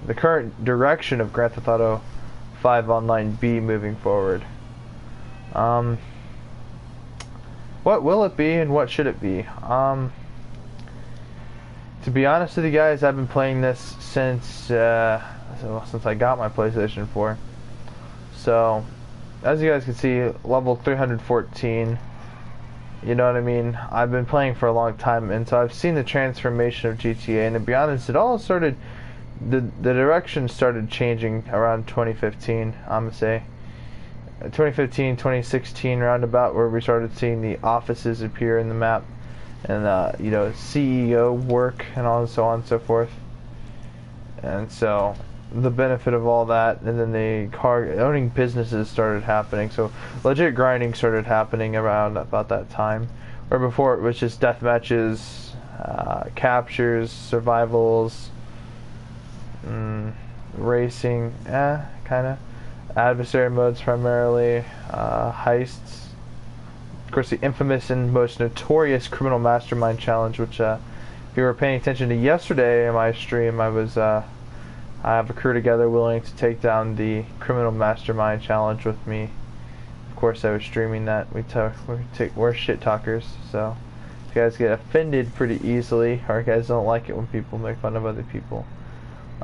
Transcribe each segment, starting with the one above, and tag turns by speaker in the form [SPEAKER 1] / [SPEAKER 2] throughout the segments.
[SPEAKER 1] the current direction of Grand Theft Auto 5 Online be moving forward. What will it be and what should it be? To be honest with you guys, I've been playing this since I got my PlayStation 4. So, as you guys can see, level 314. You know what I mean? I've been playing for a long time, and so I've seen the transformation of GTA. And to be honest, it all started. The direction started changing around 2015. I'm gonna say 2015, 2016, roundabout, where we started seeing the offices appear in the map, and you know, CEO work and all, and so on and so forth. And so the benefit of all that, and then the car owning businesses started happening. So legit grinding started happening around about that time, where before it was just death matches, captures, survivals, racing, kind of adversary modes primarily, heists. Of course, the infamous and most notorious criminal mastermind challenge, which if you were paying attention to yesterday in my stream, I have a crew together willing to take down the criminal mastermind challenge with me. Of course, I was streaming that. We're shit talkers, so if you guys get offended pretty easily, or you guys don't like it when people make fun of other people,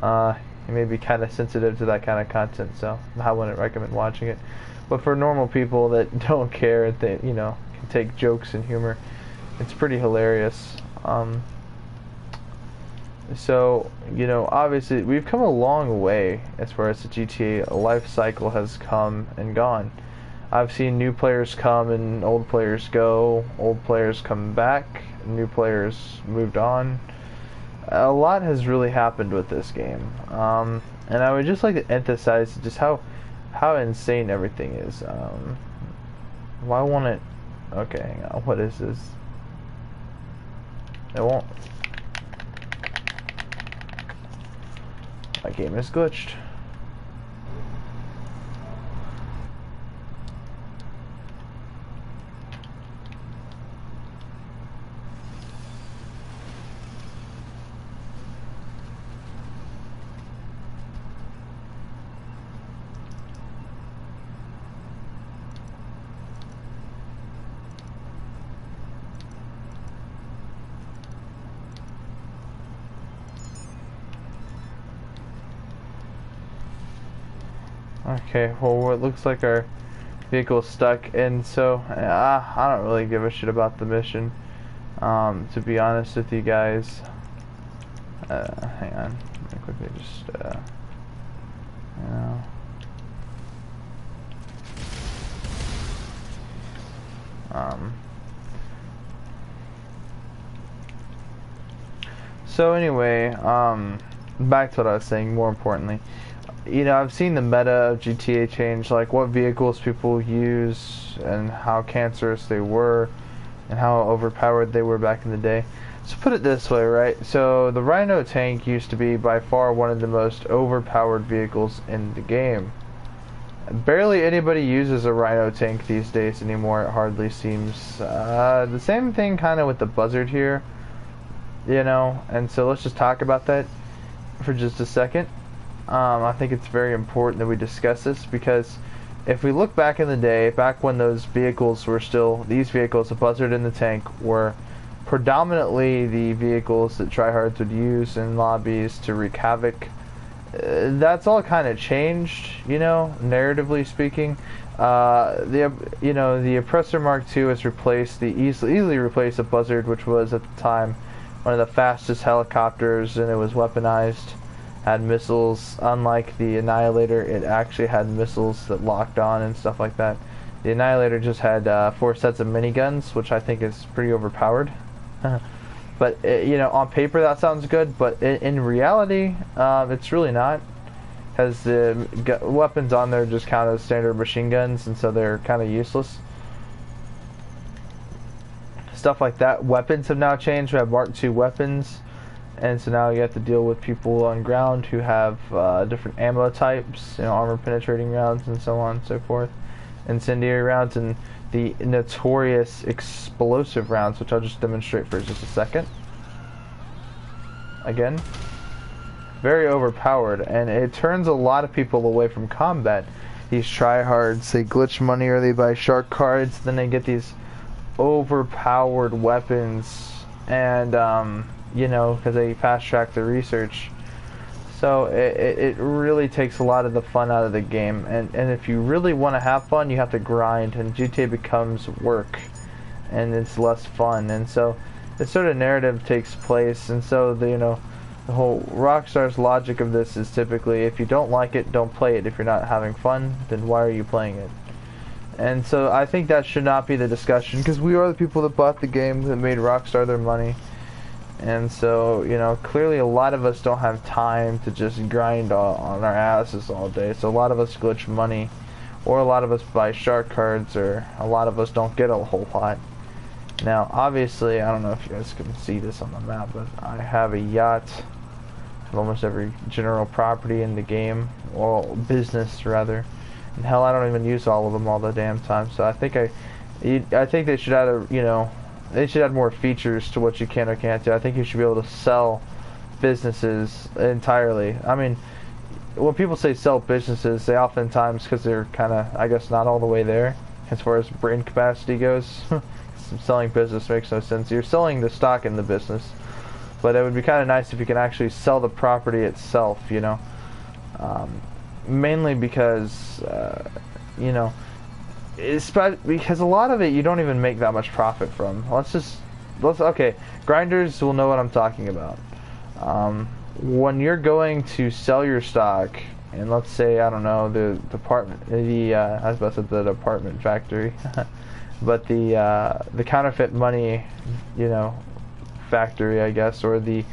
[SPEAKER 1] you may be kind of sensitive to that kind of content, so I wouldn't recommend watching it. But for normal people that don't care, and they, you know, can take jokes and humor, it's pretty hilarious. So, you know, obviously we've come a long way as far as the GTA life cycle has come and gone. I've seen new players come and old players go, old players come back, new players moved on. A lot has really happened with this game, and I would just like to emphasize just how insane everything is. Why won't it? Okay, hang on. What is this? It won't. My game is glitched. Okay, well, it looks like our vehicle is stuck, and so I don't really give a shit about the mission, to be honest with you guys. Hang on, let me quickly just you know. So anyway, back to what I was saying. More importantly, you know, I've seen the meta of GTA change, like what vehicles people use and how cancerous they were and how overpowered they were back in the day. So put it this way, right? So the Rhino tank used to be by far one of the most overpowered vehicles in the game. Barely anybody uses a Rhino tank these days anymore, it hardly seems. The same thing kind of with the Buzzard here, you know, and so let's just talk about that for just a second. I think it's very important that we discuss this, because if we look back in the day, back when those vehicles were still, these vehicles, the Buzzard and the tank, were predominantly the vehicles that tryhards would use in lobbies to wreak havoc. That's all kind of changed, you know, narratively speaking. The Oppressor Mark II has replaced easily replaced the Buzzard, which was at the time one of the fastest helicopters, and it was weaponized. Had missiles. Unlike the Annihilator, it actually had missiles that locked on and stuff like that. The Annihilator just had 4 sets of miniguns, which I think is pretty overpowered. But you know, on paper that sounds good, but in reality, it's really not. Because the weapons on there just count as standard machine guns, and so they're kind of useless. Stuff like that. Weapons have now changed. We have Mark II weapons. And so now you have to deal with people on ground who have different ammo types, you know, armor penetrating rounds and so on and so forth, incendiary rounds, and the notorious explosive rounds, which I'll just demonstrate for just a second. Again. very overpowered, and it turns a lot of people away from combat. These tryhards, they glitch money or they buy shark cards, then they get these overpowered weapons, and you know, because they fast track the research. So it really takes a lot of the fun out of the game, and if you really want to have fun, you have to grind, and GTA becomes work, and it's less fun. And so this sort of narrative takes place, and so the, you know, the whole Rockstar's logic of this is typically, if you don't like it, don't play it. If you're not having fun, then why are you playing it? And so I think that should not be the discussion, because we are the people that bought the game, that made Rockstar their money. And so, you know, clearly a lot of us don't have time to just grind on our asses all day. So a lot of us glitch money, or a lot of us buy shark cards, or a lot of us don't get a whole lot. Now, obviously, I don't know if you guys can see this on the map, but I have a yacht of almost every general property in the game, or business rather. And hell, I don't even use all of them all the damn time. So I think I think they should add a, you know, they should add more features to what you can or can't do. I think you should be able to sell businesses entirely. I mean, when people say sell businesses, they oftentimes, because they're kind of, I guess, not all the way there as far as brain capacity goes. Selling business makes no sense. You're selling the stock in the business, but it would be kind of nice if you can actually sell the property itself, you know. Mainly because, you know, because a lot of it you don't even make that much profit from. Okay, grinders will know what I'm talking about. When you're going to sell your stock, and let's say, I don't know, the department, I was about to say the department factory, but the counterfeit money, you know, factory, I guess, or the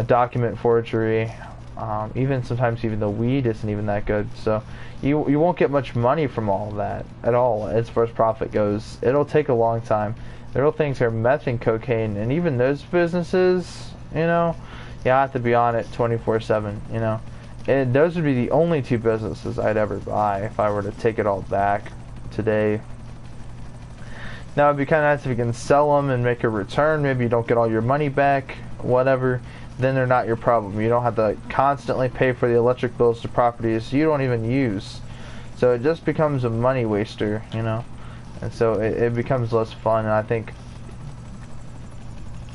[SPEAKER 1] document forgery. Even sometimes even the weed isn't even that good, so you won't get much money from all of that at all as far as profit goes. It'll take a long time. The real things are meth and cocaine, and even those businesses, you know, you have to be on it 24/7, you know. And those would be the only two businesses I'd ever buy if I were to take it all back today. Now it'd be kind of nice if you can sell them and make a return. Maybe you don't get all your money back, whatever. Then they're not your problem. You don't have to constantly pay for the electric bills to properties you don't even use. So it just becomes a money waster, you know. And so it becomes less fun. And I think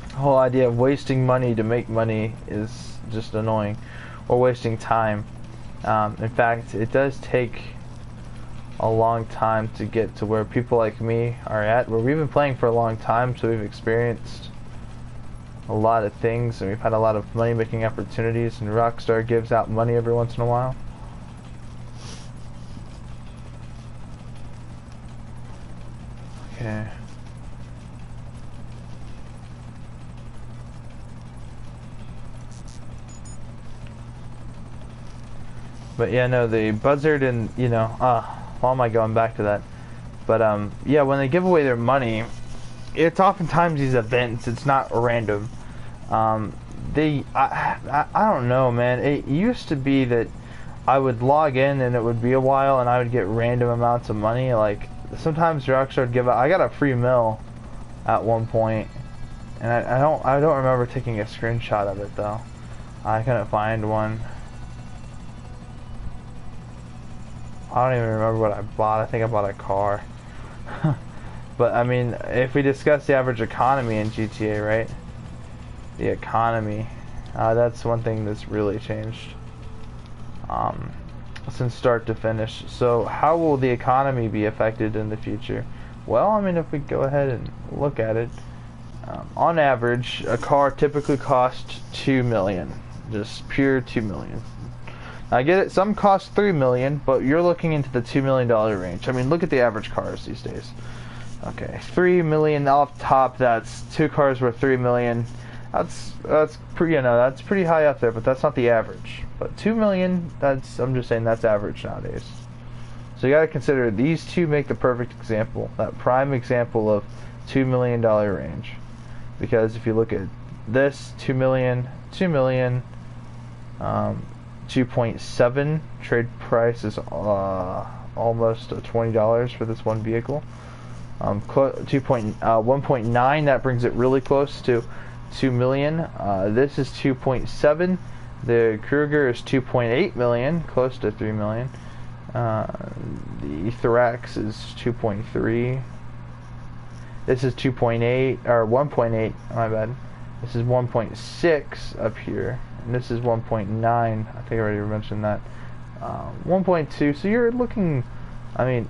[SPEAKER 1] the whole idea of wasting money to make money is just annoying. Or wasting time. In fact, it does take a long time to get to where people like me are at, where we've been playing for a long time, so we've experienced a lot of things, and we've had a lot of money making opportunities, and Rockstar gives out money every once in a while. Okay. But yeah, no, the buzzard and, you know, why am I going back to that? But yeah, when they give away their money, it's oftentimes these events. It's not random. I don't know, man. It used to be that I would log in and it would be a while, and I would get random amounts of money. Like sometimes Rockstar would give out. I got a free mill at one point, and I don't remember taking a screenshot of it though. I couldn't find one. I don't even remember what I bought. I think I bought a car. But I mean, if we discuss the average economy in GTA, right? The economy, that's one thing that's really changed since start to finish. So how will the economy be affected in the future? Well, I mean, if we go ahead and look at it, on average, a car typically costs $2 million, just pure $2 million. I get it, some cost $3 million, but you're looking into the $2 million range. I mean, look at the average cars these days. Okay, $3 million off top. That's two cars worth $3 million. That's pretty, you know, that's pretty high up there, but that's not the average. But $2 million, I'm just saying that's average nowadays. So you got to consider these two make the perfect example, that prime example of $2 million range. Because if you look at this, $2 million, 2.7 trade price is almost $20 for this one vehicle. 1.9, that brings it really close to $2 million. This is 2.7. The Kruger is 2.8 million, close to 3 million. The Thorax is 2.3. This is 2.8 or 1.8. My bad. This is 1.6 up here, and this is 1.9. I think I already mentioned that. 1.2. So you're looking. I mean,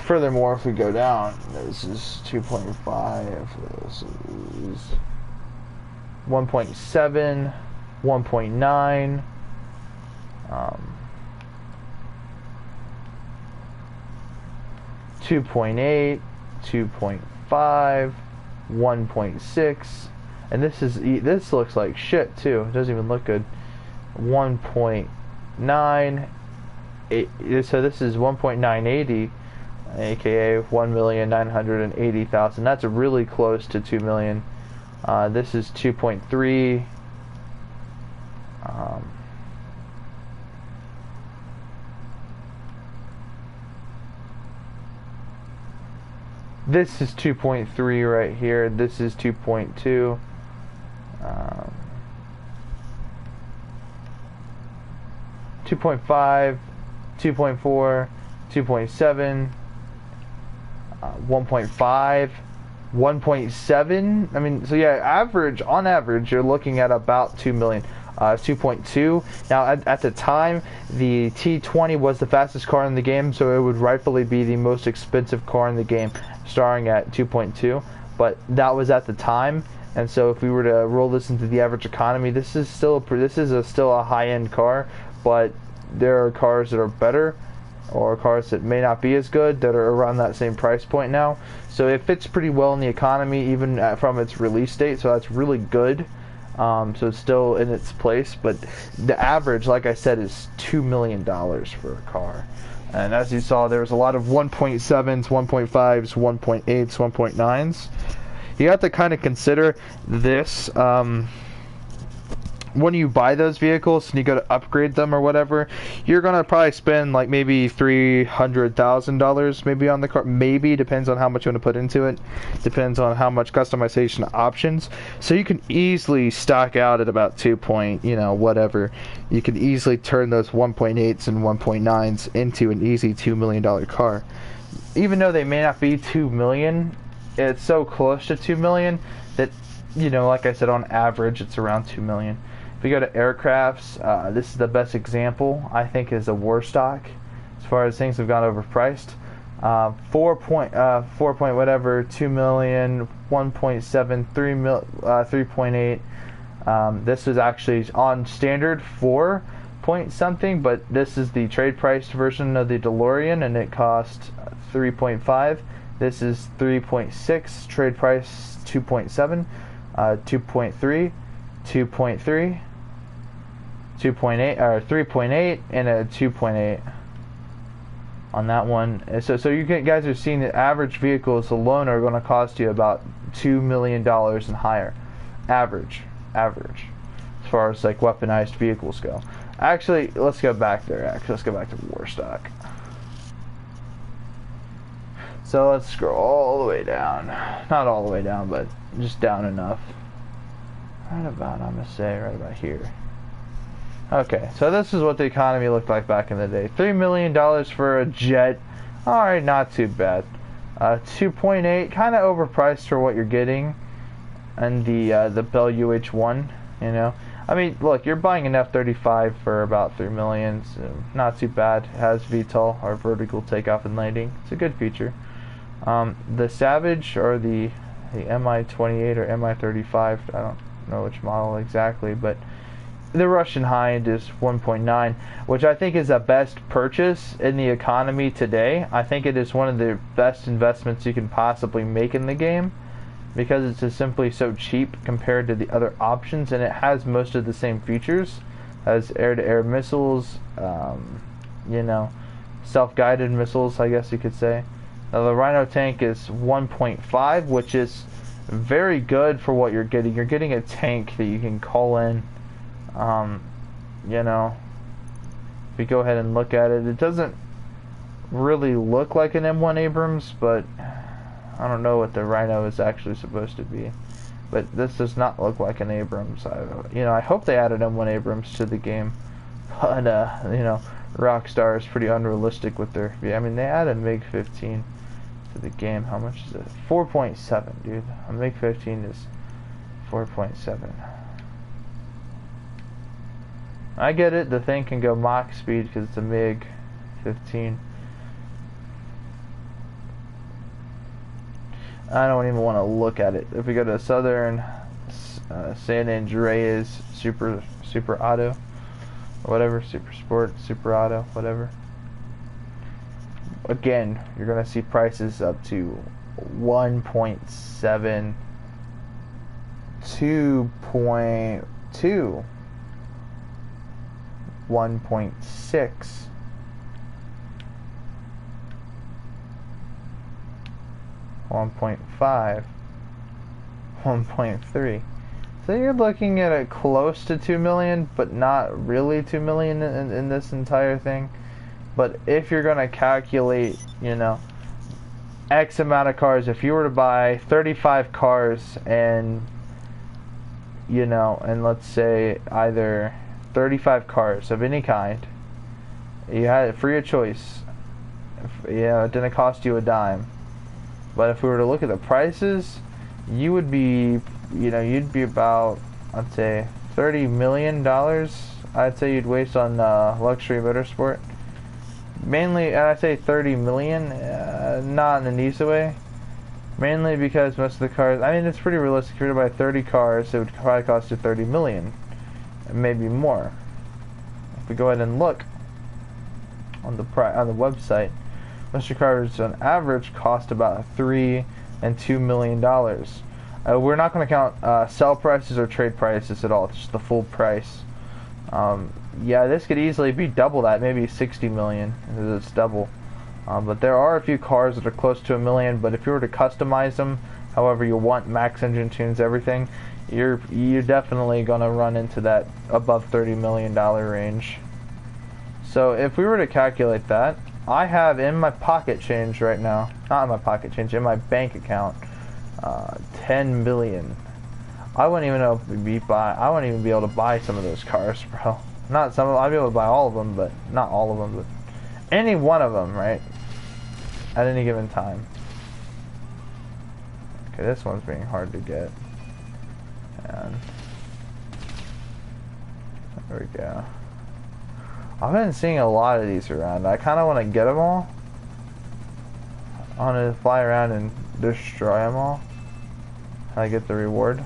[SPEAKER 1] furthermore, if we go down, this is 2.5. This is 1.7, 1.9. 2.8, 2.5, 1.6, and this looks like shit too. It doesn't even look good. 1.9. So this is 1.980, aka 1,980,000. That's really close to 2 million. This is 2.3. This is 2.3 right here. This is 2.2. 2.5, 2.4, 2.7, 1.5, 1.7. I mean, so yeah, on average, you're looking at about 2 million. 2.2. Now, at the time, the T20 was the fastest car in the game, so it would rightfully be the most expensive car in the game, starting at 2.2. But that was at the time, and so if we were to roll this into the average economy, this is still a high-end car. But there are cars that are better, or cars that may not be as good, that are around that same price point now. So it fits pretty well in the economy, even from its release date. So that's really good. So it's still in its place, but the average, like I said, is $2 million for a car. And as you saw, there was a lot of 1.7s, 1.5s, 1.8s, 1.9s. You have to kind of consider this when you buy those vehicles and you go to upgrade them or whatever. You're gonna probably spend like maybe $300,000 maybe on the car. Maybe, depends on how much you want to put into it. Depends on how much customization options. So you can easily stock out at about 2 point, whatever. You can easily turn those 1.8s and 1.9s into an easy $2 million car. Even though they may not be 2 million, it's so close to 2 million that, like I said, on average it's around 2 million. If we go to aircrafts, this is the best example, I think, is a war stock as far as things have gone overpriced. 4 point whatever, 2 million, 1.7, 3.8. This was actually on standard 4 point something, but this is the trade price version of the DeLorean, and it cost 3.5. This is 3.6, trade price 2.7, 2.3, 2.3, 2.8, or 3.8, and a 2.8 on that one. So you guys are seeing that average vehicles alone are going to cost you about $2 million and higher. Average, as far as like weaponized vehicles go. Actually, let's go back there. Let's go back to war stock. So let's scroll all the way down. Not all the way down, but just down enough. Right about, I'm going to say, right about here. Okay, so this is what the economy looked like back in the day. $3 million for a jet. Alright, not too bad. 2.8, kind of overpriced for what you're getting. And the Bell UH-1, I mean, look, you're buying an F-35 for about $3 million. So not too bad. It has VTOL, or vertical takeoff and landing. It's a good feature. The Savage, or the Mi-28 or Mi-35, I don't know which model exactly, but the Russian Hind is 1.9, which I think is the best purchase in the economy today. I think it is one of the best investments you can possibly make in the game, because it's just simply so cheap compared to the other options, and it has most of the same features as air-to-air missiles, self-guided missiles, I guess you could say. Now, the Rhino tank is 1.5, which is very good for what you're getting. You're getting a tank that you can call in. If we go ahead and look at it, it doesn't really look like an M1 Abrams, but I don't know what the Rhino is actually supposed to be. But this does not look like an Abrams. I hope they added M1 Abrams to the game. But, Rockstar is pretty unrealistic with their... I mean, they added MiG-15 to the game. How much is it? 4.7, dude. A MiG-15 is 4.7. I get it. The thing can go Mach speed because it's a MiG-15. I don't even want to look at it. If we go to Southern San Andreas Super Auto, or whatever, Super Sport, Super Auto, whatever. Again, you're gonna see prices up to 1.7, 2.2, 1.6. 1.5, 1.3. So you're looking at it close to 2 million, but not really 2 million in this entire thing. But if you're going to calculate, X amount of cars, if you were to buy 35 cars and, and let's say either 35 cars of any kind, you had it free of choice. It didn't cost you a dime. But if we were to look at the prices, you would be, you'd be about, I'd say, $30 million. I'd say you'd waste on luxury motorsport. Mainly, I'd say 30 million, not in an easy way. Mainly because most of the cars, I mean, it's pretty realistic. If you were to buy 30 cars, it would probably cost you 30 million, maybe more. If we go ahead and look on the website, most of your cars on average cost about $3 and $2 million. We're not going to count sell prices or trade prices at all. It's just the full price. Yeah, this could easily be double that, maybe 60 million. It's double. But there are a few cars that are close to $1 million. But if you were to customize them, however you want, max engine tunes, everything, you're definitely going to run into that above $30 million range. So if we were to calculate that, I have in my pocket change right now, not in my pocket change, in my bank account, 10 million. I wouldn't even know if I wouldn't even be able to buy some of those cars, bro. Not some of them. I'd be able to buy all of them, but not all of them, but any one of them, right? At any given time. Okay, this one's being hard to get. And there we go. I've been seeing a lot of these around. I kind of want to get them all. I want to fly around and destroy them all. I get the reward.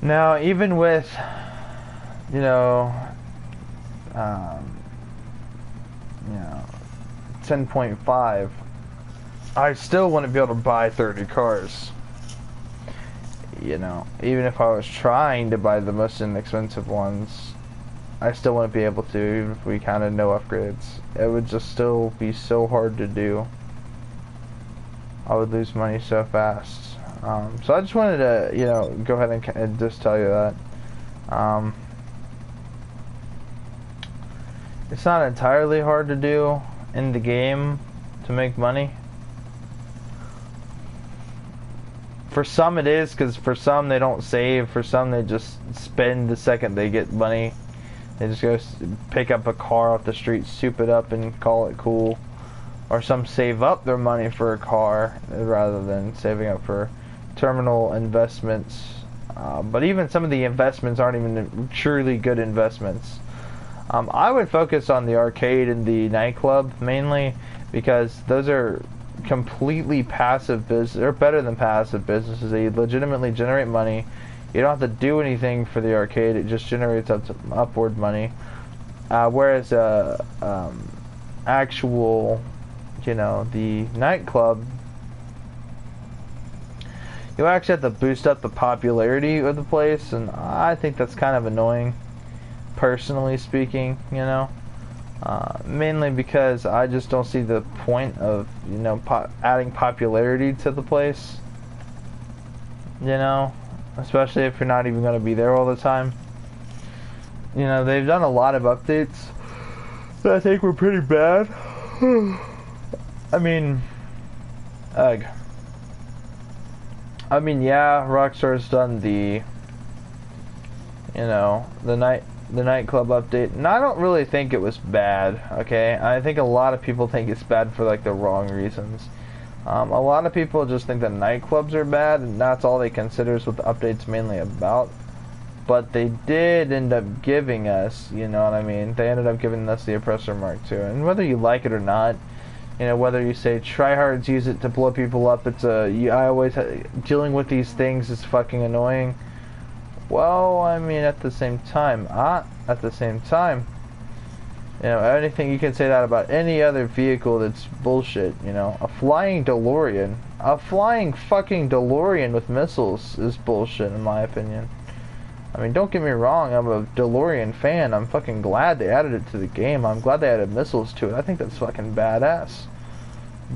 [SPEAKER 1] Now, even with 10.5, I still wouldn't be able to buy 30 cars. Even if I was trying to buy the most inexpensive ones, I still wouldn't be able to, even if we counted no upgrades. It would just still be so hard to do. I would lose money so fast. So I just wanted to, go ahead and just tell you that. It's not entirely hard to do in the game to make money. For some it is, because for some they don't save. For some they just spend the second they get money. They just go pick up a car off the street, soup it up, and call it cool. Or some save up their money for a car rather than saving up for terminal investments. But even some of the investments aren't even truly good investments. I would focus on the arcade and the nightclub mainly, because those are completely passive business. They're better than passive businesses. They legitimately generate money. You don't have to do anything for the arcade. It just generates upward money. Whereas actual, the nightclub, you actually have to boost up the popularity of the place, and I think that's kind of annoying, personally speaking, mainly because I just don't see the point of, adding popularity to the place. you know, especially if you're not even going to be there all the time. You know, they've done a lot of updates that I think were pretty bad. I mean, ugh. I mean, yeah, Rockstar's done the, you know, the nightclub update, and I don't really think it was bad. Okay, I think a lot of people think it's bad for like the wrong reasons. A lot of people just think that nightclubs are bad, and that's all they consider is what the update's mainly about. But they did end up giving us, you know what I mean? They ended up giving us the Oppressor Mark II, and whether you like it or not, you know, whether you say tryhards use it to blow people up, it's I always dealing with these things is fucking annoying. Well, I mean, at the same time, you know, anything you can say that about any other vehicle that's bullshit. You know, a flying DeLorean, a flying fucking DeLorean with missiles is bullshit in my opinion. I mean, don't get me wrong, I'm a DeLorean fan. I'm fucking glad they added it to the game. I'm glad they added missiles to it. I think that's fucking badass.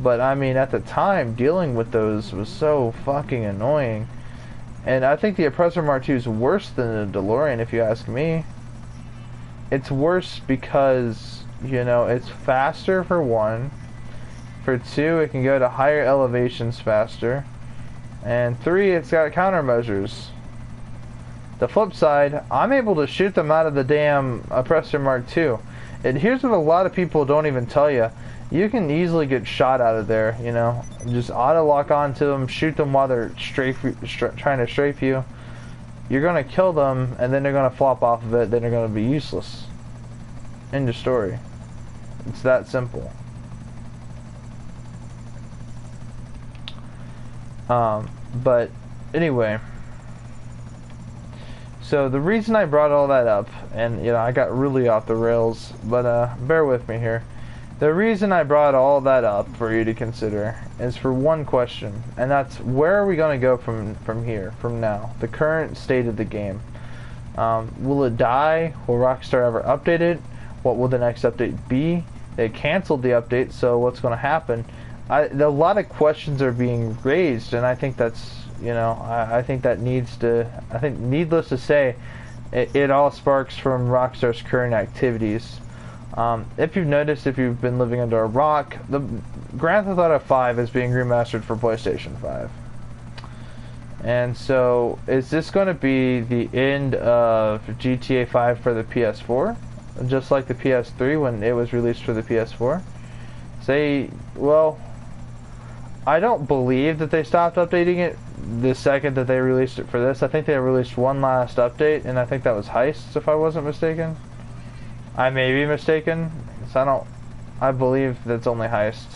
[SPEAKER 1] But I mean, at the time, dealing with those was so fucking annoying. And I think the Oppressor Mark II is worse than the DeLorean, if you ask me. It's worse because, you know, it's faster for one. For two, it can go to higher elevations faster. And three, it's got countermeasures. The flip side, I'm able to shoot them out of the damn Oppressor Mark II. And here's what a lot of people don't even tell you. You can easily get shot out of there, you know. Just auto-lock onto them, shoot them while they're trying to strafe you. You're going to kill them, and then they're going to flop off of it, then they're going to be useless. End of story. It's that simple. But anyway, so the reason I brought all that up, and you know, I got really off the rails, but bear with me here. The reason I brought all that up for you to consider is for one question, and that's where are we going to go from here, from now, the current state of the game. Will it die? Will Rockstar ever update it? What will the next update be? They canceled the update, so what's going to happen? A lot of questions are being raised, and I think that's, you know, I think that needs to, I think needless to say, it all sparks from Rockstar's current activities. If you've noticed, if you've been living under a rock, the Grand Theft Auto 5 is being remastered for PlayStation 5. And so, is this going to be the end of GTA 5 for the PS4? Just like the PS3 when it was released for the PS4? Well, I don't believe that they stopped updating it the second that they released it for this. I think they released one last update, and I think that was Heists, if I wasn't mistaken. I may be mistaken, so I believe that's only Heists.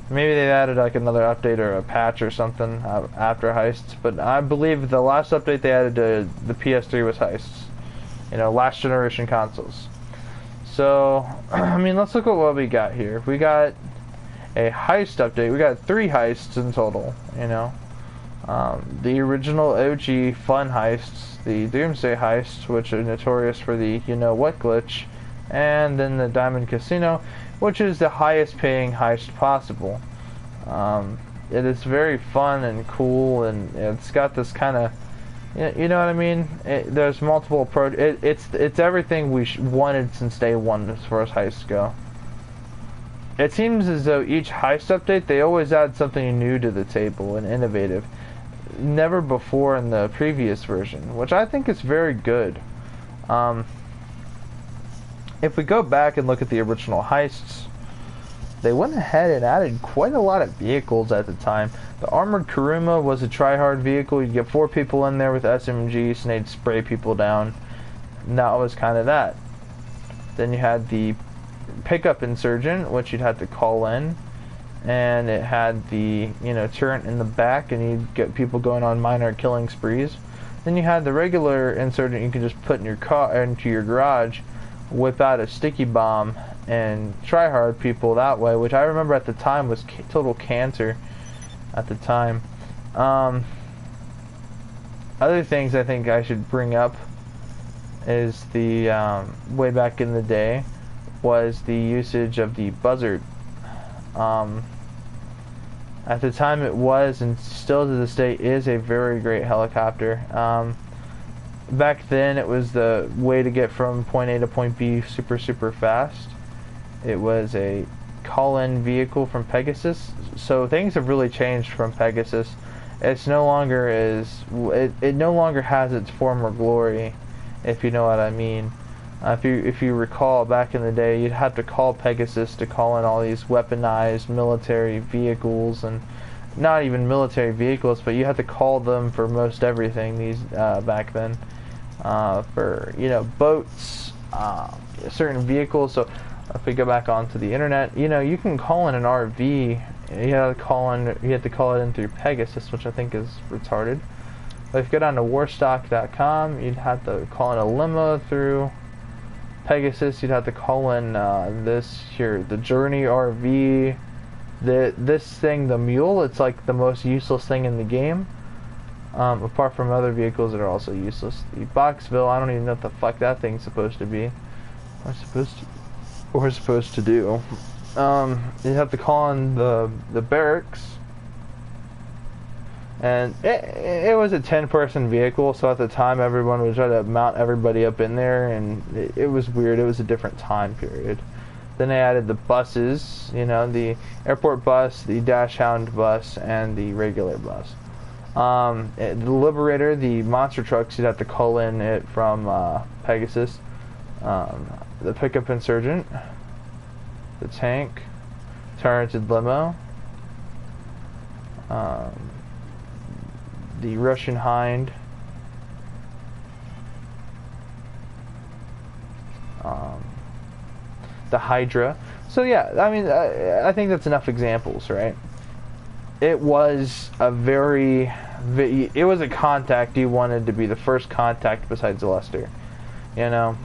[SPEAKER 1] Maybe they added like another update or a patch or something after Heists, but I believe the last update they added to the PS3 was Heists. You know, last generation consoles. So, I mean, let's look at what we got here. We got a heist update. We got 3 heists in total, you know. The original OG fun heists, the Doomsday heist, which are notorious for the you-know-what glitch, and then the Diamond Casino, which is the highest paying heist possible. It is very fun and cool, and it's got this kind of, you know what I mean? There's multiple approaches. It's everything we wanted since day one as far as heists go. It seems as though each heist update, they always add something new to the table and innovative. Never before in the previous version, which I think is very good. If we go back and look at the original heists, they went ahead and added quite a lot of vehicles at the time. The Armored Kuruma was a try-hard vehicle. You'd get 4 people in there with SMGs and they'd spray people down. And that was kind of that. Then you had the Pickup Insurgent, which you'd have to call in. And it had the, you know, turret in the back, and you'd get people going on minor killing sprees. Then you had the regular Insurgent you could just put in your car, into your garage, whip out a sticky bomb, and try hard people that way, which I remember at the time was total cancer at the time. Other things I think I should bring up is the, way back in the day, was the usage of the buzzard. At the time it was, and still to this day is, a very great helicopter. Back then it was the way to get from point A to point B super fast. It was a call-in vehicle from Pegasus, so things have really changed from Pegasus. It's no longer it no longer has its former glory, if you know what I mean. If you recall, back in the day, you'd have to call Pegasus to call in all these weaponized military vehicles, and not even military vehicles, but you had to call them for most everything these back then, for boats, certain vehicles. So if we go back onto the internet, you can call in an RV. You have to call it in through Pegasus, which I think is retarded. But if you go down to warstock.com, you'd have to call in a limo through Pegasus. You'd have to call in the Journey RV. This thing, the Mule, it's like the most useless thing in the game, apart from other vehicles that are also useless. The Boxville, I don't even know what the fuck that thing's supposed to be. We're supposed to do. You have to call in the barracks, and it was a 10-person vehicle, so at the time everyone would try to mount everybody up in there, and it was weird. It was a different time period. Then they added the buses, the airport bus, the Dash Hound bus, and the regular bus. The Liberator, the monster trucks, you'd have to call in it from Pegasus. The Pickup Insurgent, the Tank, Turreted Limo, the Russian Hind, the Hydra. So yeah, I mean, I think that's enough examples, right? It was it was a contact you wanted to be the first contact besides Lester, It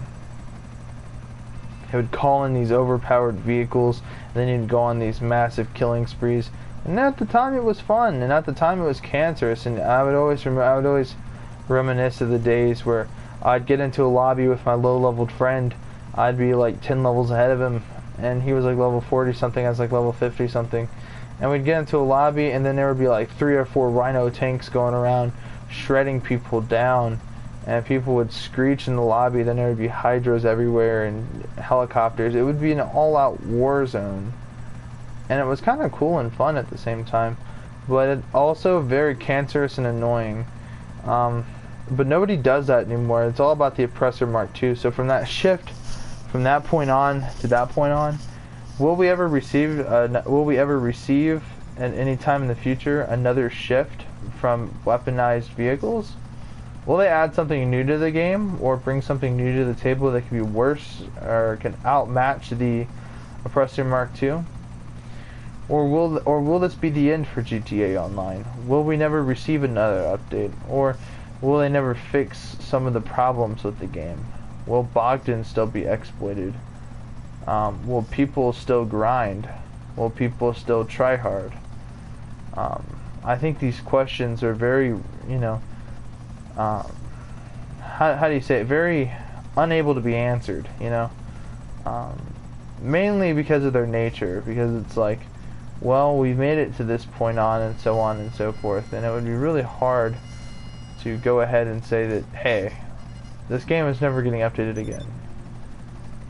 [SPEAKER 1] would call in these overpowered vehicles, and then you'd go on these massive killing sprees. And at the time it was fun, and at the time it was cancerous, and I would always reminisce of the days where I'd get into a lobby with my low-leveled friend. I'd be like 10 levels ahead of him, and he was like level 40 something, I was like level 50 something. And we'd get into a lobby, and then there would be like 3 or 4 Rhino tanks going around shredding people down, and people would screech in the lobby. Then there would be hydras everywhere and helicopters. It would be an all-out war zone, and it was kind of cool and fun at the same time, but it also very cancerous and annoying. But nobody does that anymore. It's all about the Oppressor Mark II. So from that shift, from that point on to that point on, will we ever receive at any time in the future another shift from weaponized vehicles? Will they add something new to the game, or bring something new to the table that can be worse or can outmatch the Oppressor Mark II? Or will this be the end for GTA Online? Will we never receive another update? Or will they never fix some of the problems with the game? Will Bogdan still be exploited? Will people still grind? Will people still try hard? I think these questions are very, how do you say it? Very unable to be answered, mainly because of their nature, because it's like, well, we've made it to this point on and so forth, and it would be really hard to go ahead and say that, hey, this game is never getting updated again.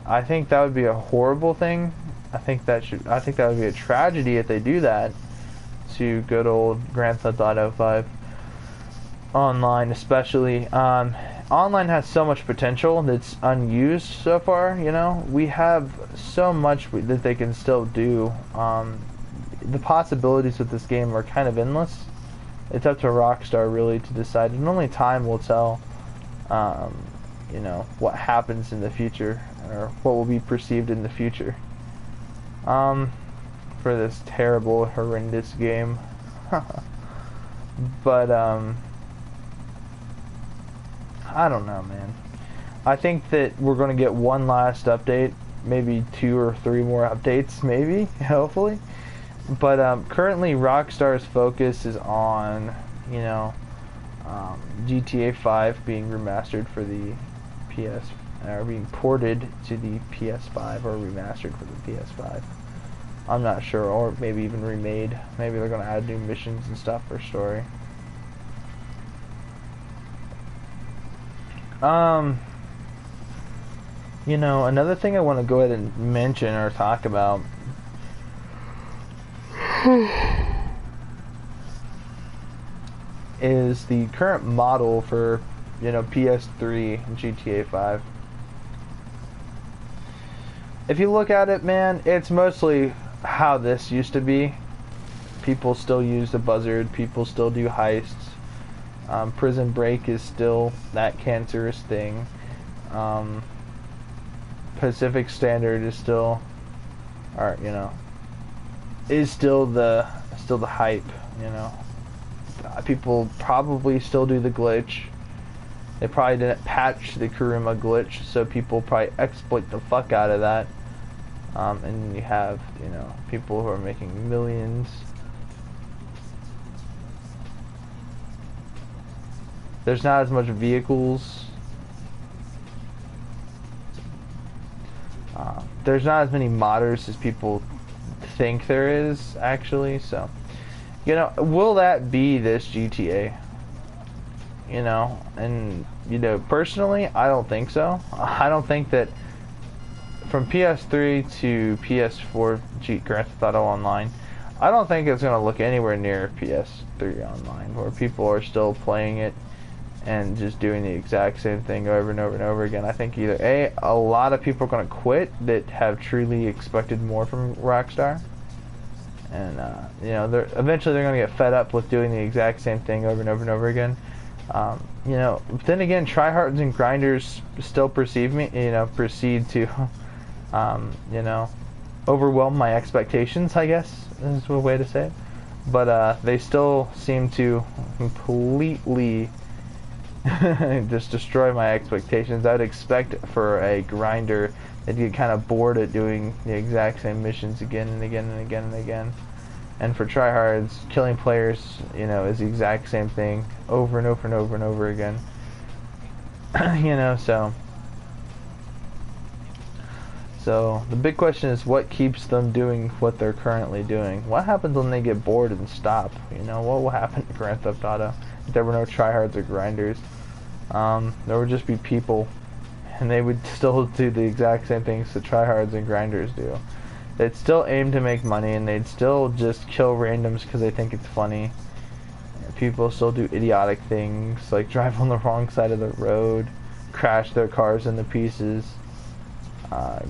[SPEAKER 1] I think that would be a horrible thing. I think that would be a tragedy if they do that to good old Grand Theft Auto 5 Online, especially. Online has so much potential that's unused so far. We have so much that they can still do. The possibilities with this game are kind of endless. It's up to Rockstar really to decide, and only time will tell. What happens in the future, or what will be perceived in the future, for this terrible, horrendous game. But I don't know, man. I think that we're going to get one last update, maybe 2 or 3 more updates, maybe, hopefully. But currently Rockstar's focus is on, GTA 5 being remastered for the being ported to the PS5, or remastered for the PS5. I'm not sure, or maybe even remade. Maybe they're gonna add new missions and stuff for story. You know, another thing I want to go ahead and mention or talk about is the current model for, you know, PS3 and GTA 5. If you look at it, man, it's mostly how this used to be. People still use the buzzard. People still do heists. Prison Break is still that cancerous thing. Pacific Standard is still, or you know, is still the hype. You know, people probably still do the glitch. They probably didn't patch the Kuruma glitch, so people probably exploit the fuck out of that. And you have, you know, people who are making millions. There's not as much vehicles. There's not as many modders as people think there is, actually. So, you know, will that be this GTA? You know, and, you know, personally, I don't think so. I don't think that from PS3 to PS4 Grand Theft Auto Online, I don't think it's going to look anywhere near PS3 Online, where people are still playing it and just doing the exact same thing over and over and over again. I think either a lot of people are going to quit that have truly expected more from Rockstar, and you know, eventually they're going to get fed up with doing the exact same thing over and over and over again. You know, then again, tryhards and grinders still proceed to you know, overwhelm my expectations, I guess is a way to say it. But they still seem to completely just destroy my expectations. I'd expect for a grinder that you get kind of bored at doing the exact same missions again and again and again and again. And for tryhards, killing players, you know, is the exact same thing over and over and over and over again. You know, so the big question is, what keeps them doing what they're currently doing? What happens when they get bored and stop? You know, what will happen to Grand Theft Auto if there were no tryhards or grinders? There would just be people, and they would still do the exact same things that tryhards and grinders do. They'd still aim to make money, and they'd still just kill randoms because they think it's funny. People still do idiotic things, like drive on the wrong side of the road, crash their cars into pieces,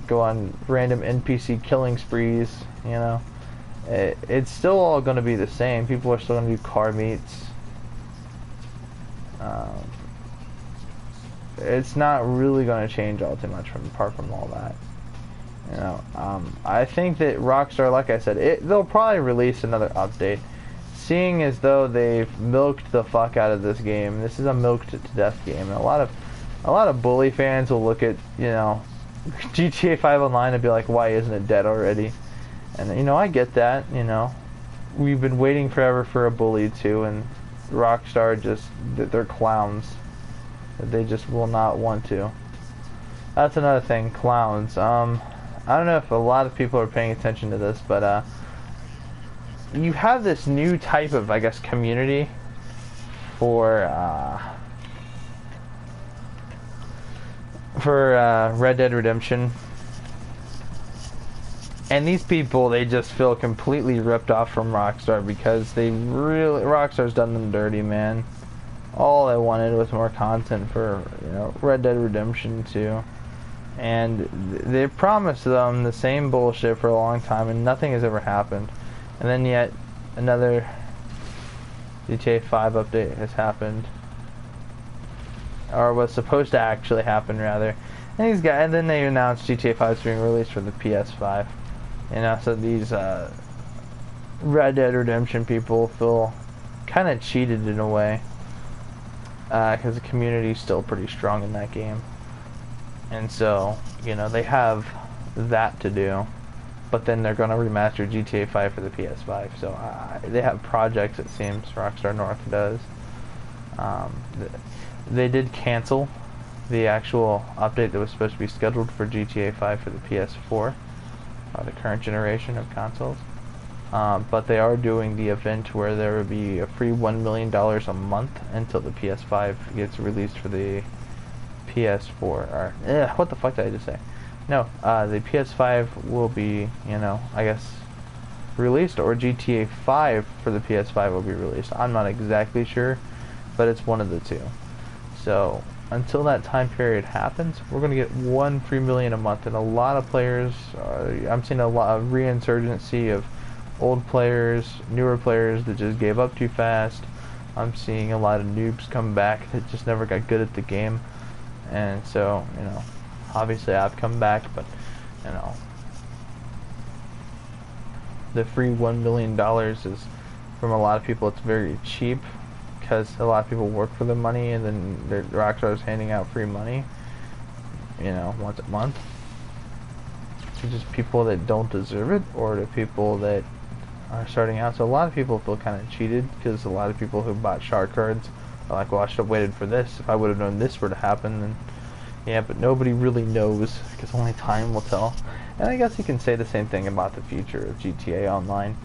[SPEAKER 1] go on random NPC killing sprees, you know. It's still all going to be the same. People are still going to do car meets. It's not really going to change all too much apart from all that. You know, I think that Rockstar, like I said, they'll probably release another update. Seeing as though they've milked the fuck out of this game, this is a milked to death game. And a lot of bully fans will look at, you know, GTA 5 Online and be like, why isn't it dead already? And, you know, I get that, you know. We've been waiting forever for a bully too, and Rockstar just, they're clowns. They just will not want to. That's another thing, clowns. I don't know if a lot of people are paying attention to this, but you have this new type of, I guess, community for Red Dead Redemption. And these people, they just feel completely ripped off from Rockstar because Rockstar's done them dirty, man. All they wanted was more content for, you know, Red Dead Redemption 2. And they promised them the same bullshit for a long time, and nothing has ever happened. And then yet another GTA 5 update has happened, or was supposed to actually happen rather. And then they announced GTA 5 is being released for the PS5. You know, so these Red Dead Redemption people feel kind of cheated in a way, because the community is still pretty strong in that game. And so, you know, they have that to do, but then they're going to remaster GTA 5 for the PS5. So they have projects, it seems, Rockstar North does. They did cancel the actual update that was supposed to be scheduled for GTA 5 for the PS4. the current generation of consoles. But they are doing the event where there will be a free $1 million a month until the PS5 gets released for the PS4. Or, what the fuck did I just say? No, the PS5 will be, you know, I guess, released, or GTA 5 for the PS5 will be released. I'm not exactly sure, but it's one of the two. So until that time period happens, we're going to get one free million a month, and a lot of players, I'm seeing a lot of reinsurgency of old players, newer players that just gave up too fast. I'm seeing a lot of noobs come back that just never got good at the game. And so, you know, obviously I've come back, but, you know, the free $1 million is, from a lot of people, it's very cheap, because a lot of people work for the money, and then the Rockstar's handing out free money, you know, once a month to just people that don't deserve it, or to people that are starting out. So a lot of people feel kind of cheated, because a lot of people who bought shark cards are like, well, I should have waited for this. If I would have known this were to happen, then yeah, but nobody really knows, because only time will tell. And I guess you can say the same thing about the future of GTA Online.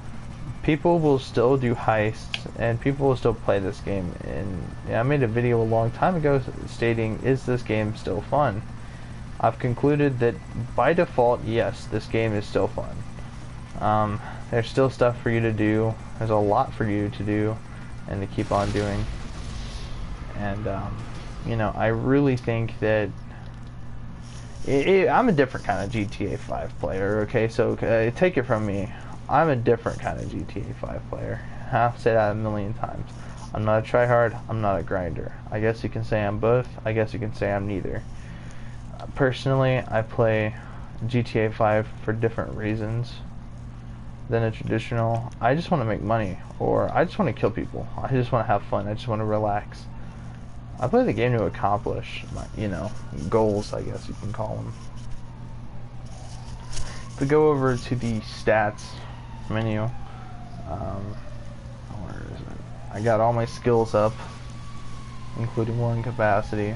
[SPEAKER 1] People will still do heists, and people will still play this game. And I made a video a long time ago stating, is this game still fun? I've concluded that by default, yes, this game is still fun. There's still stuff for you to do. There's a lot for you to do and to keep on doing. And, you know, I really think that I'm a different kind of GTA 5 player, okay? So take it from me. I'm a different kind of GTA 5 player. I'll say that a million times. I'm not a tryhard. I'm not a grinder. I guess you can say I'm both. I guess you can say I'm neither. Personally, I play GTA 5 for different reasons than a traditional. I just want to make money, or I just want to kill people. I just want to have fun. I just want to relax. I play the game to accomplish my, you know, goals, I guess you can call them. If we go over to the stats menu, where is it? I got all my skills up, including one capacity.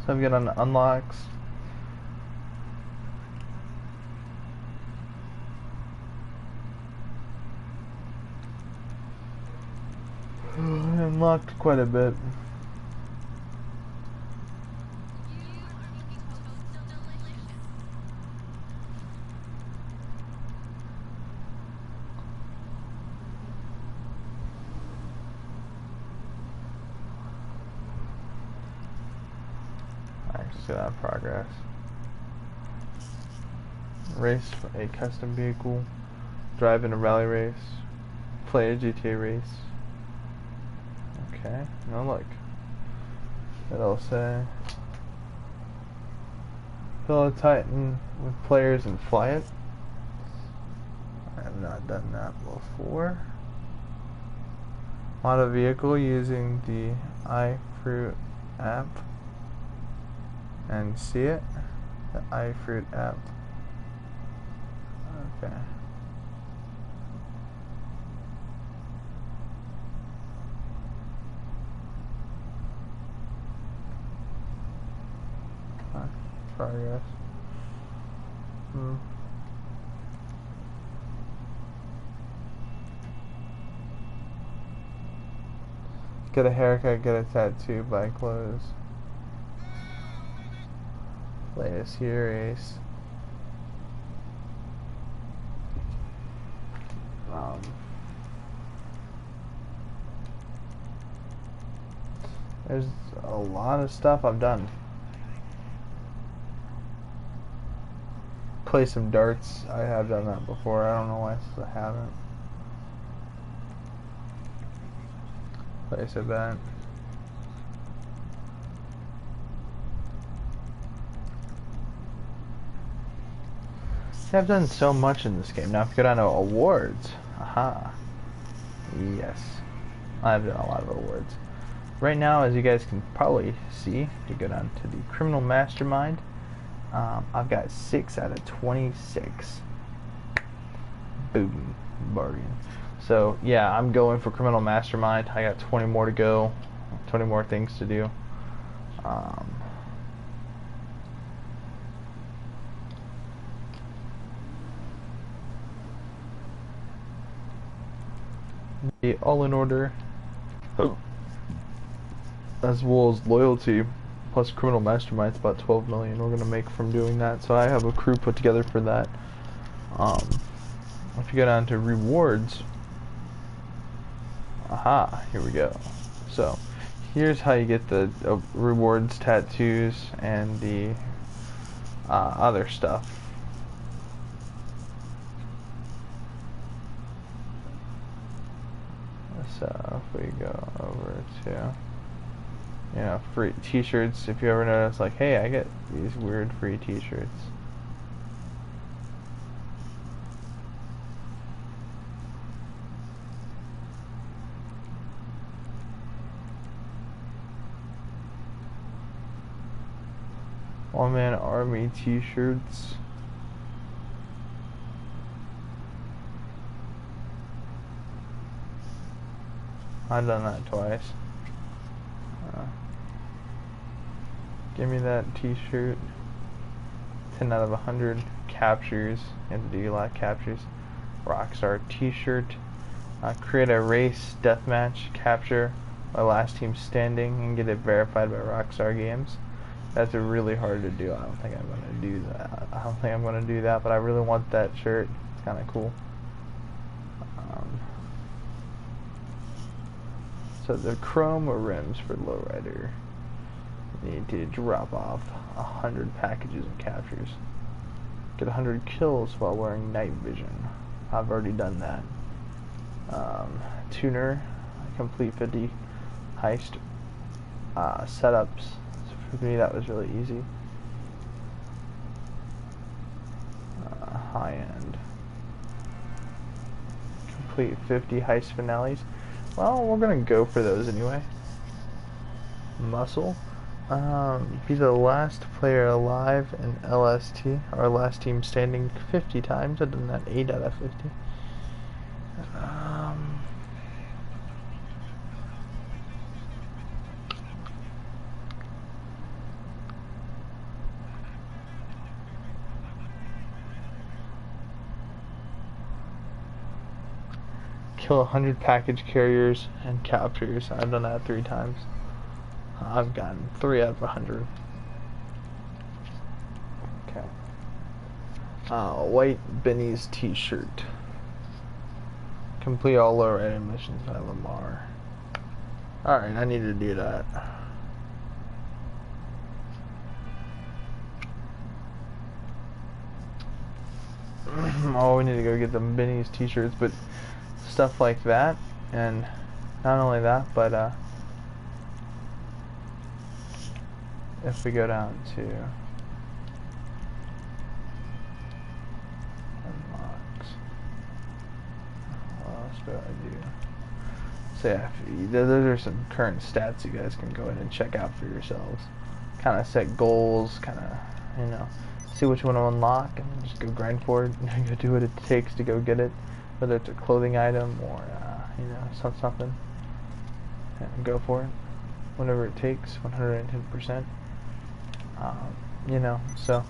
[SPEAKER 1] So I've got on unlocks. I unlocked quite a bit. Just got that progress. Race a custom vehicle. Drive in a rally race. Play a GTA race. Okay, now look. It'll say fill a Titan with players and fly it. I have not done that before. Mod a vehicle using the iFruit app and see it. The iFruit app. Okay. Progress. Get a haircut, get a tattoo, buy clothes. Play a series. There's a lot of stuff I've done. Play some darts. I have done that before. I don't know why I haven't. Place a bet. See, I've done so much in this game. Now if you go down to awards. Aha. Yes. I've done a lot of awards. Right now, as you guys can probably see, if you go down to the criminal mastermind, I've got 6 out of 26. Boom. Bargain. So, yeah, I'm going for criminal mastermind. I got 20 more to go. 20 more things to do. All in order. Oh. As well as loyalty plus criminal mastermind's about 12 million we're gonna make from doing that, so I have a crew put together for that. If you go down to rewards, aha, here we go. So here's how you get the rewards, tattoos, and the other stuff. So if we go over to, you know, free t-shirts, if you ever notice, like, hey, I get these weird free t-shirts. One-man army t-shirts. I've done that twice. Give me that t-shirt. 10 out of 100 captures. You have to do a lot of captures. Rockstar t-shirt. Create a race deathmatch capture my last team standing and get it verified by Rockstar Games. That's really hard to do. I don't think I'm gonna do that. But I really want that shirt. It's kind of cool. So the chrome rims for lowrider. Need to drop off 100 packages and captures. Get 100 kills while wearing night vision. I've already done that. Tuner, complete 50 heist setups. So for me, that was really easy. High end. Complete 50 heist finales. Well, we're gonna go for those anyway. Muscle. Be the last player alive in LST, our last team standing 50 times. I've done that 8 out of 50. Kill 100 package carriers and captures. I've done that 3 times. I've gotten 3 out of 100. Okay. White Benny's t-shirt. Complete all lowrider missions by Lamar. Alright, I need to do that. Oh, we need to go get the Benny's t-shirts, but stuff like that, and not only that, but if we go down to unlocks, what else do I do? So yeah, those are some current stats you guys can go in and check out for yourselves. Kind of set goals, kind of, you know, see what you want to unlock, and just go grind for it, and go do what it takes to go get it. Whether it's a clothing item or, you know, something. And go for it. Whatever it takes, 110%. You know, so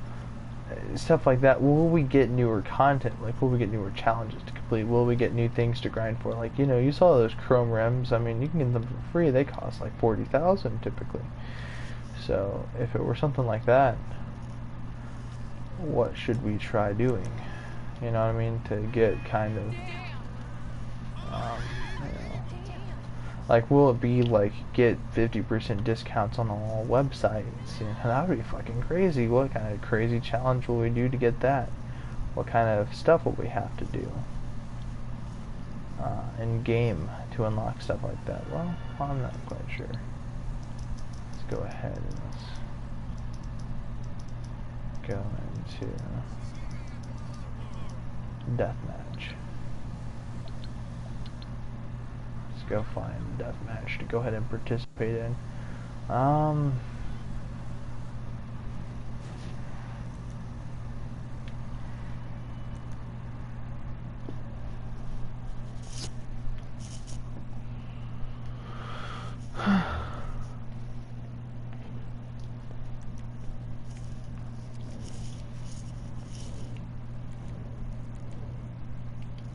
[SPEAKER 1] stuff like that. Will we get newer content? Like, will we get newer challenges to complete? Will we get new things to grind for? Like, you know, you saw those Chrome REMs. I mean, you can get them for free. They cost like 40,000 typically. So if it were something like that, what should we try doing? You know what I mean? To get kind of, you know, like, will it be like get 50% discounts on all websites? You know, that would be fucking crazy. What kind of crazy challenge will we do to get that? What kind of stuff will we have to do in game to unlock stuff like that? Well, I'm not quite sure. Let's go ahead and let's go into deathmatch. Let's go find deathmatch to go ahead and participate in.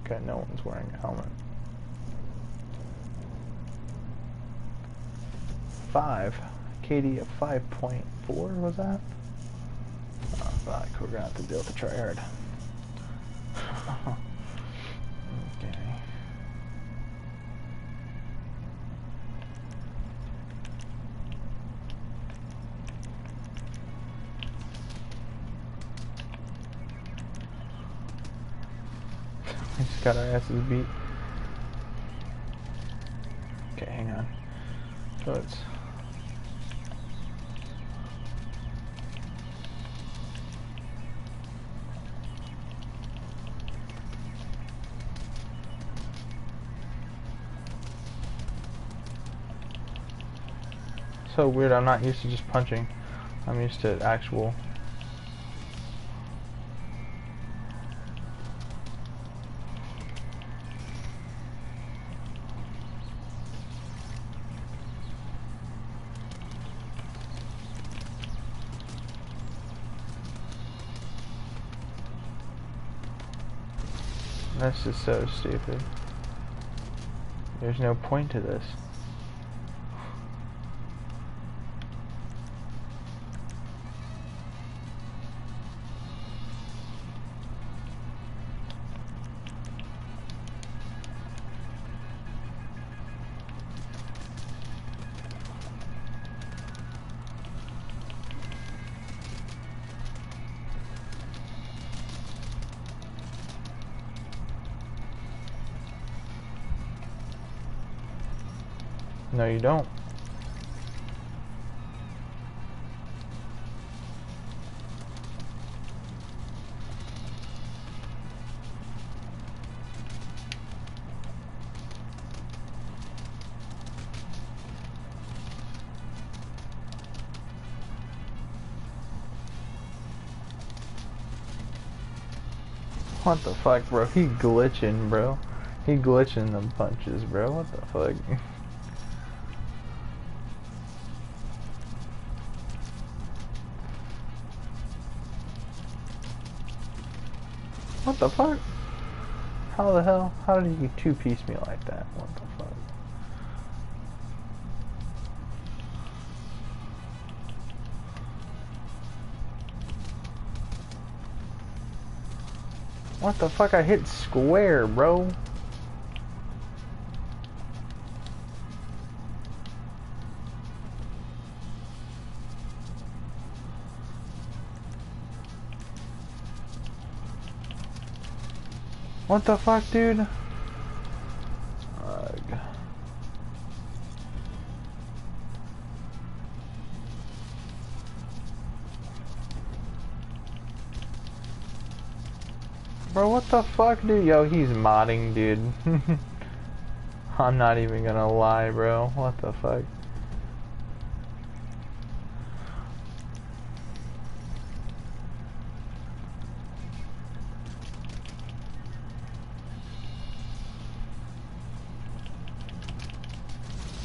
[SPEAKER 1] Okay, no one's wearing a helmet. 5. KD of 5.4 was that? Oh fuck, we're gonna have to deal with the try hard. Okay. We just got our asses beat. Okay, hang on. So it's so weird. I'm not used to just punching. I'm used to actual. This is so stupid. There's no point to this. No, you don't. What the fuck, bro? He glitching, bro. He glitching them punches, bro. What the fuck? What the fuck? How the hell? How did you two-piece me like that? What the fuck? What the fuck? I hit square, bro. What the fuck, dude? Ugh. Bro, what the fuck, dude? Yo, he's modding, dude. I'm not even gonna lie, bro. What the fuck?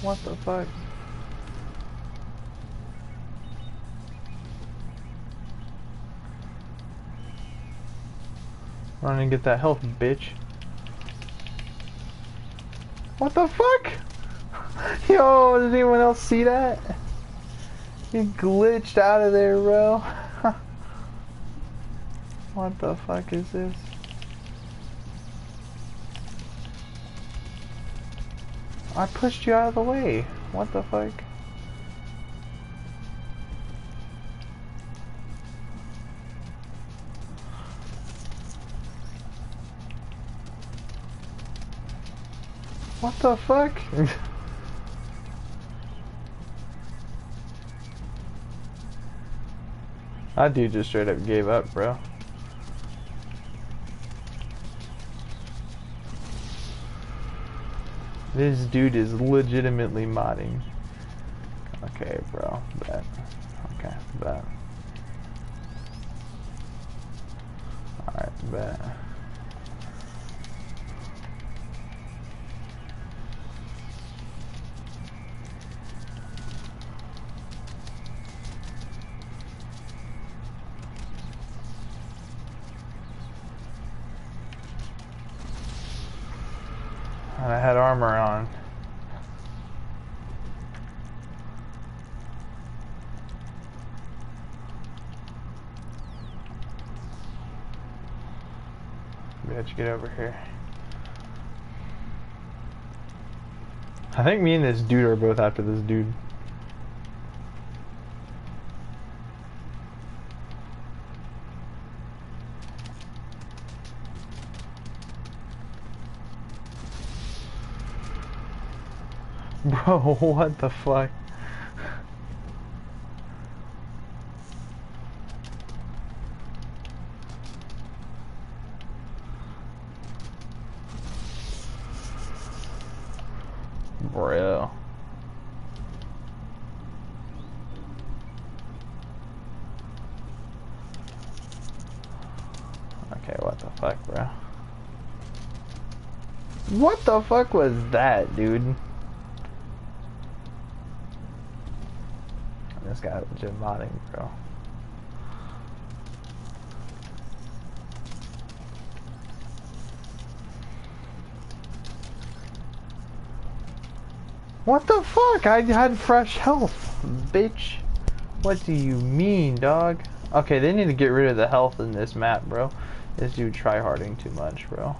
[SPEAKER 1] What the fuck? Run and get that health, bitch. What the fuck? Yo, did anyone else see that? He glitched out of there, bro. What the fuck is this? I pushed you out of the way. What the fuck? What the fuck? That dude just straight up gave up, bro. This dude is legitimately modding. Okay, bro. Bet. Okay, bet. Alright, bet. And I had armor on. Bitch, get over here. I think me and this dude are both after this dude. Bro, what the fuck? Bro. Okay, what the fuck, bro? What the fuck was that, dude? This guy legit modding, bro. What the fuck? I had fresh health, bitch. What do you mean, dog? Okay, they need to get rid of the health in this map, bro. This dude tryharding too much, bro.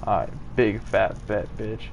[SPEAKER 1] Alright, big fat bet, bitch.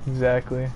[SPEAKER 1] Exactly.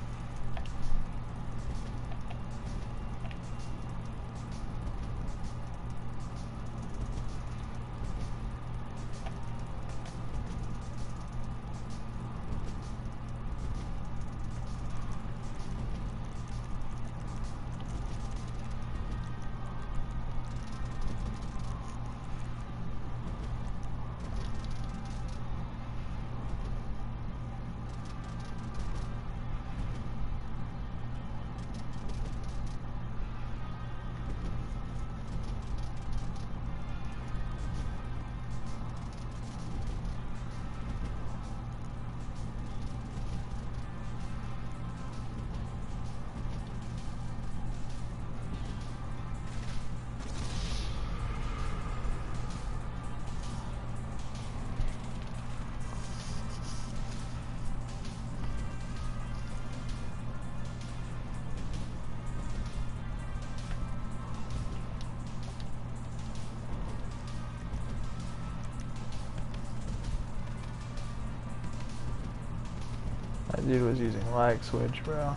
[SPEAKER 1] Dude was using lag switch, bro.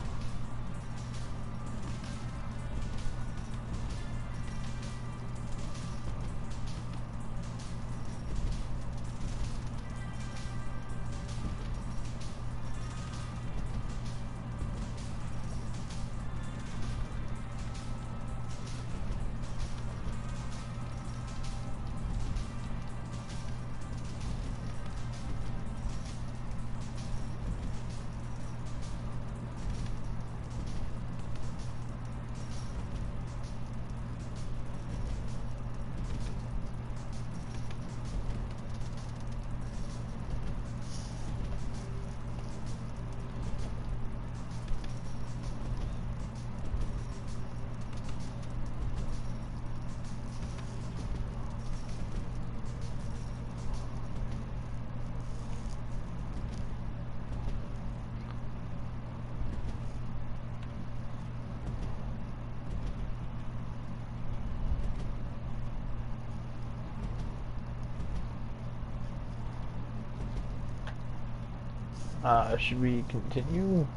[SPEAKER 1] Should we continue?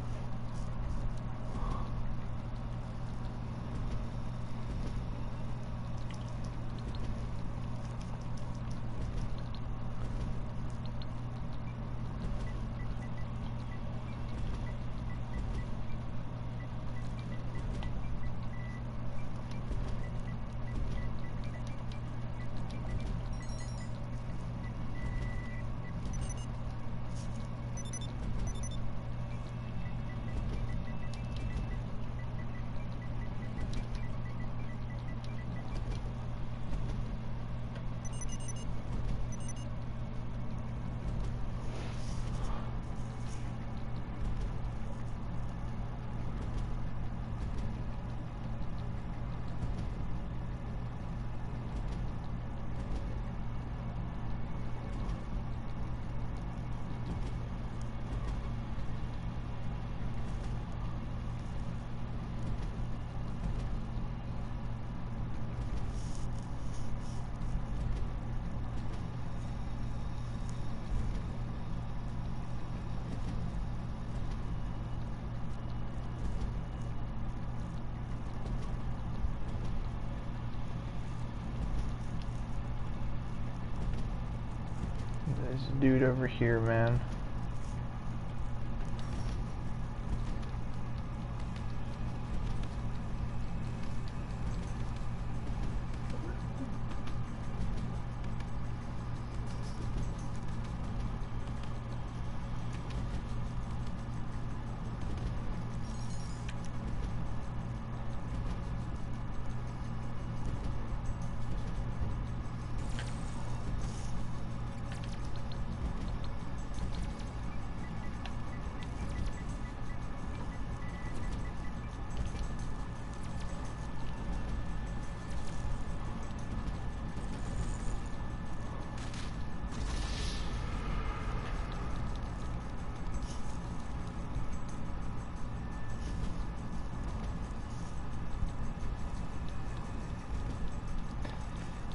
[SPEAKER 1] This dude over here, man.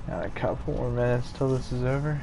[SPEAKER 1] Got a couple more minutes till this is over.